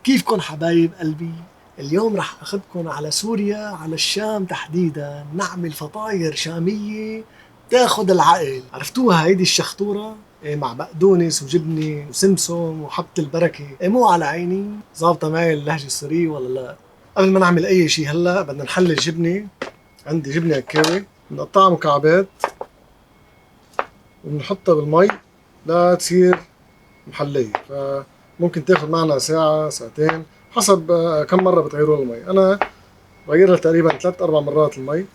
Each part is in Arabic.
كيفكن حبايب قلبي؟ اليوم رح أخذكن على سوريا، على الشام تحديدا، نعمل فطاير شامية تاخد العقل. عرفتوها هيدي الشخطورة؟ إيه، مع بقدونس وجبنة وسمسم وحبة البركة. إيه، مو على عيني؟ ظابطة معي اللهجة السورية ولا لا؟ قبل ما نعمل أي شي هلا بدنا نحلي الجبنة. عندي جبنة عكاوي بنقطعها مكعبات وبنحطها بالمي لا تصير محلية، فممكن تاخد معنا ساعة ساعتين حسب كم مرة بتغيروا المي. أنا بغيرها تقريبا 3-4 مرات المي،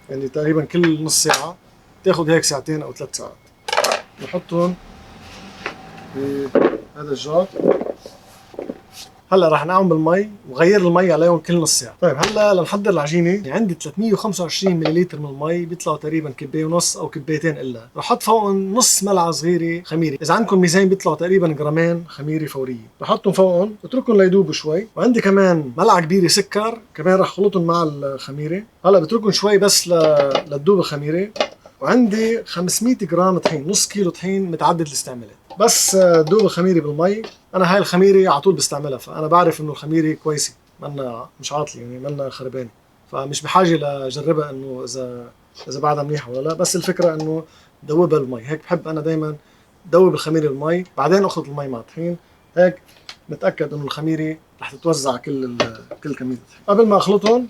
يعني تقريبا كل نص ساعة، تاخد هيك ساعتين أو 3 ساعات. نحطهم بهذا الجار. هلا رح نعمل بالمي وغير المي عليهم كل نص ساعه. طيب هلا لنحضر العجينه، عندي 325 ملل من المي، بيطلعوا تقريبا كبايه ونص او كبايتين الا. رح احط فوقهم نص ملعقه صغيره خميره، اذا عندكم ميزان بيطلعوا تقريبا جرامين خميره فوريه. رح احطهم فوقهم اتركهم ليدوبوا شوي، وعندي كمان ملعقه كبيره سكر كمان رح خلطهم مع الخميره. هلا بتركهم شوي بس لتدوب الخميره. وعندي 500 جرام طحين، نص كيلو طحين متعدد الاستعمالات. بس دوب الخميره بالمي. انا هاي الخميره على طول بستعملها، فانا بعرف انه الخميره كويسه، مش عاطله، يعني منا خربانه، فمش بحاجه لجربها انه اذا بعدها منيحه ولا لا. بس الفكره انه دوبها بالمي، هيك بحب انا دائما دوب الخميره بالمي بعدين اخلط المي مع الطحين، هيك متاكد انه الخميره رح تتوزع كل كميه الطحين. قبل ما اخلطهم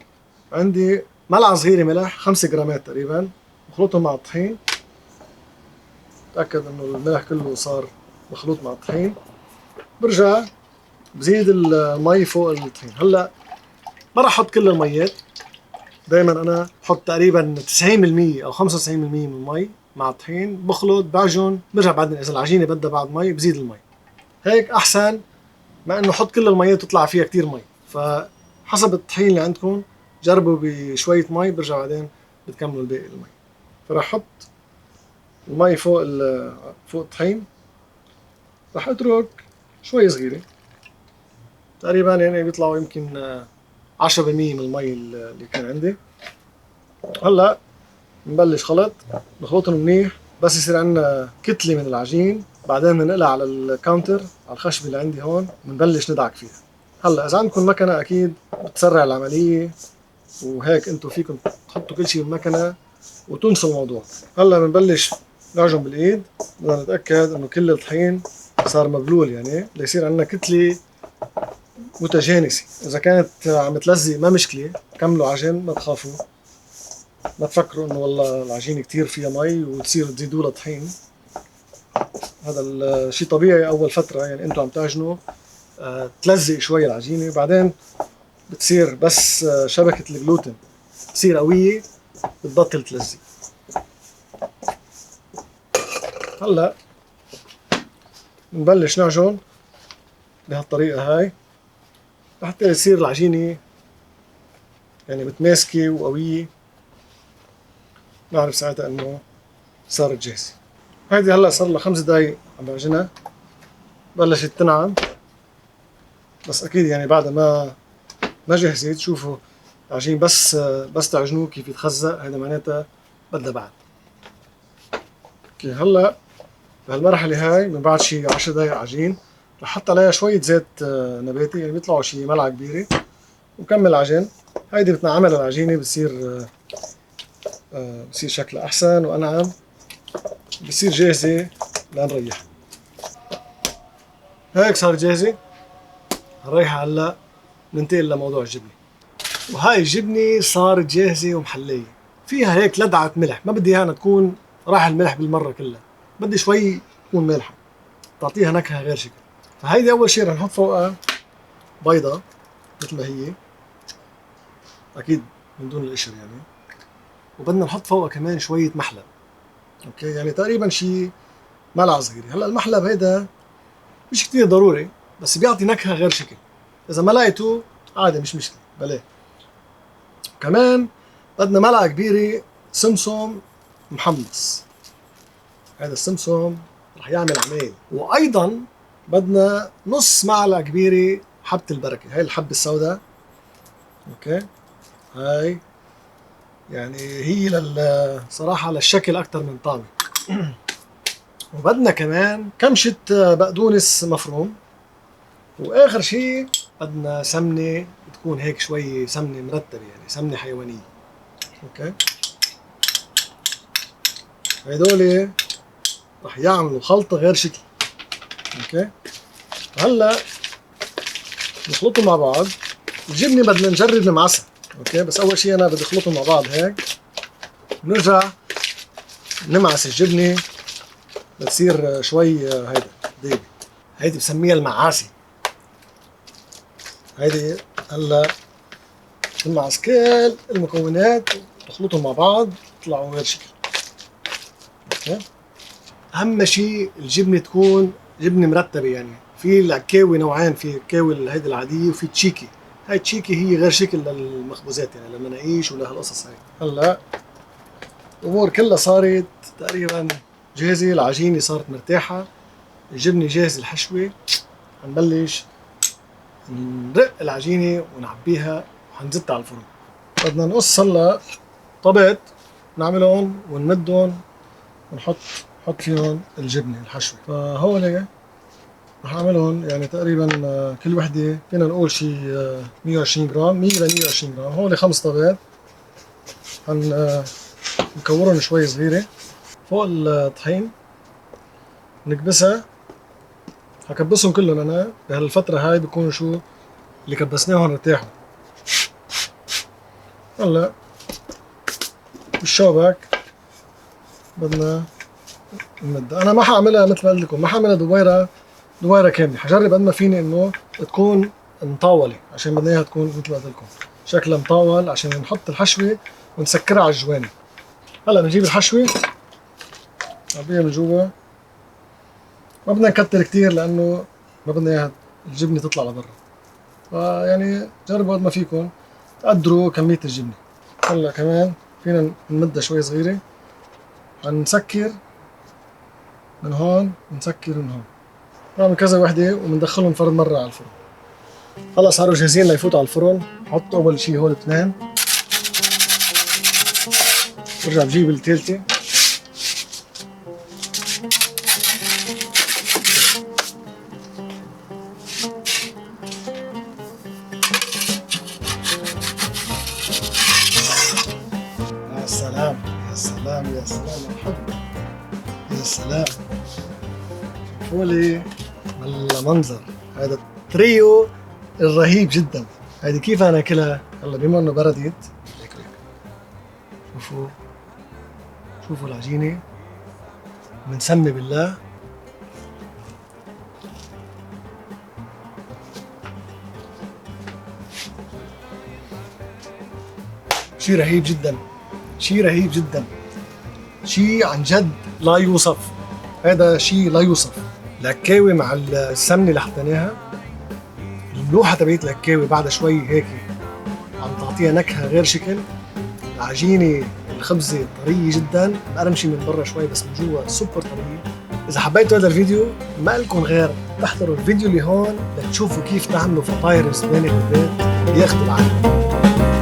عندي ملعقه صغيره ملح 5 جرامات تقريبا، بخلطهم مع الطحين، تأكد انه الملح كله صار مخلوط مع الطحين. برجع بزيد المي فوق الطحين. هلا ما راح احط كل الميات، دائما انا بحط تقريبا 90% او 95% من المي مع الطحين، بخلط بعجن، برجع بعدين اذا العجينه بدها بعد مي بزيد المي. هيك احسن ما انه احط كل الميات وتطلع فيها كتير مي. فحسب الطحين اللي عندكم جربوا بشويه مي، برجع بعدين بتكملوا الباقي المي. فراح احط المي فوق الطحين، راح اترك شوي صغيره تقريبا، يعني بيطلعوا يمكن 10% من المي اللي كان عندي. هلا بنبلش خلط، نخلطهم منيح بس يصير عندنا كتله من العجين، بعدين بننقلها على الكاونتر على الخشبه اللي عندي هون، بنبلش ندعك فيها. هلا اذا عندكم مكنه اكيد بتسرع العمليه، وهيك انتم فيكم تحطوا كل شيء بالمكنه وتنسوا الموضوع. هلا بنبلش نعجن بالايد، بدنا نتاكد انه كل الطحين صار مبلول، يعني ليصير عندنا كتله متجانسه. اذا كانت عم تلزق ما مشكله، كملوا عجن، ما تخافوا، ما تفكروا انه والله العجينه كتير فيها مي وتصيروا تزيدوا لها طحين. هذا الشيء طبيعي اول فتره، يعني انتم عم تعجنوا تلزق شوي العجينه، وبعدين بتصير بس شبكه الجلوتين تصير قويه بتبطل تلزق. هلا بنبلش نعجن بهالطريقه هاي لحتى يصير العجينه يعني متماسكه وقويه، نعرف ساعتها انه صارت جاهزه. هيدي هلا صار لها 5 دقايق عم بعجنها، بلشت تنعم، بس اكيد يعني بعد ما جهزت. شوفوا العجين بس تعجنوه كيف يتخزق، هذا معناتها بدها بعد. اوكي، هلا بهالمرحله هاي من بعد شي 10 دقايق عجين، رح احط عليها شويه زيت نباتي، يعني بيطلعوا شي ملعقه كبيره، وكمل عجن. هيدي بتنعمها العجينه، بتصير شكلها احسن وانعم، بتصير جاهزه لنريحها. هيك صارت جاهزه، هنريحها. هلا ننتقل لموضوع الجبنه. وهاي الجبنه صارت جاهزه ومحليه، فيها هيك لدعه ملح، ما بدي اياها تكون راح الملح بالمره كلها، بدي شوي تكون مالحه تعطيها نكهه غير شكل. فهيدي اول شيء رح نحط فوقها بيضه مثل ما هي، اكيد من دون القشر يعني، وبدنا نحط فوقها كمان شويه محلب. اوكي، يعني تقريبا شيء ملعقه صغيره. هلا المحلب هيدا مش كتير ضروري، بس بيعطي نكهه غير شكل، اذا ما لقيتوه عادي مش مشكله بلاه. كمان بدنا ملعقه كبيره سمسم محمص، هذا السمسم رح يعمل عمايل. وايضا بدنا نص معلقه كبيره حبه البركه، هاي الحبه السوداء. اوكي، هاي يعني هي صراحه للشكل اكثر من طعمه. وبدنا كمان كمشة بقدونس مفروم. واخر شيء بدنا سمنة تكون هيك شوي سمنة مرتبة، يعني سمنة حيوانية. اوكي، هيدول رح يعملوا خلطة غير شكل. اوكي، هلا نخلطهم مع بعض. الجبنة بدنا نجرب نمعسها. اوكي، بس اول شيء انا بدي اخلطهم مع بعض هيك، بنرجع نمعس الجبنة بتصير شوي هيدا ديبي. هيدي بسميها المعاسة. هيدي هلا تنمعس كل المكونات وتخلطهم مع بعض يطلعوا غير شكل. اوكي، اهم شيء الجبنة تكون جبنة مرتبة. يعني في العكاوي نوعين، في العكاوي هيدي العادية وفي تشيكي. هاي تشيكي هي غير شكل للمخبوزات، يعني للمناقيش ولهالقصص هاي. هلا الامور كلها صارت تقريبا جاهزة، العجينة صارت مرتاحة، الجبنة جاهزة الحشوة. حنبلش نرق العجينة ونعبيها وحنزتها على الفرن. بدنا نقص هلا طبق، نعملهم ونمدهم ونحط فيهم الجبنة الحشوة. فهول رح اعملهم يعني تقريبا كل وحدة فينا نقول شي 120 جرام، 100 ل 120 جرام. هول 5 طبقات نكورهم شوي صغيرة فوق الطحين، نكبسها. حكبسهم كلهم انا بهالفترة هاي، بكونوا شو اللي كبسناهم ارتاحوا. هلا بالشوبك بدنا نمد. انا ما حاعملها مثل ما قلت لكم، ما حاعملها دويره كامله. حجرب قد ما فيني انه تكون مطاوله، عشان بدنا اياها تكون مثل ما قلت لكم شكلها مطاول، عشان نحط الحشوه ونسكرها على الجوانب. هلا بنجيب الحشوه نعبيها من جوا. ما بدنا نكتر كتير لانه ما بدنا اياها الجبنه تطلع لبرا. فيعني جربوا قد ما فيكم تقدروا كميه الجبنه. هلا كمان فينا نمدها شوي صغيره. حنسكر من هون ونسكر من هون، نعمل كذا وحده وبندخلهم فرد مره على الفرن. خلص صاروا جاهزين ليفوتوا على الفرن. حط اول شيء هول اثنين، برجع بجيب الثالثه، يا سلام يا سلام يا سلام الحب، يا سلام. فولي والله منظر هذا التريو الرهيب جدا. هذه كيف انا اكلها هلا بما انه بردت هيك هيك. شوفوا العجينه، بنسمي بالله. شيء رهيب جدا، شيء رهيب جدا، شيء عن جد لا يوصف. هذا شيء لا يوصف. العكاوي مع السمنه اللي حطيناها، الملوحه تبعت العكاوي بعد شوي هيك عم تعطيها نكهه غير شكل. العجينه الخبزه طريه جدا، مقرمشه من برا شوي بس من جوا سوبر طريه. اذا حبيتوا هذا الفيديو ما لكم غير تحضروا الفيديو اللي هون لتشوفوا كيف تعملوا فطاير زبانه بالبيت بياخذوا العالم.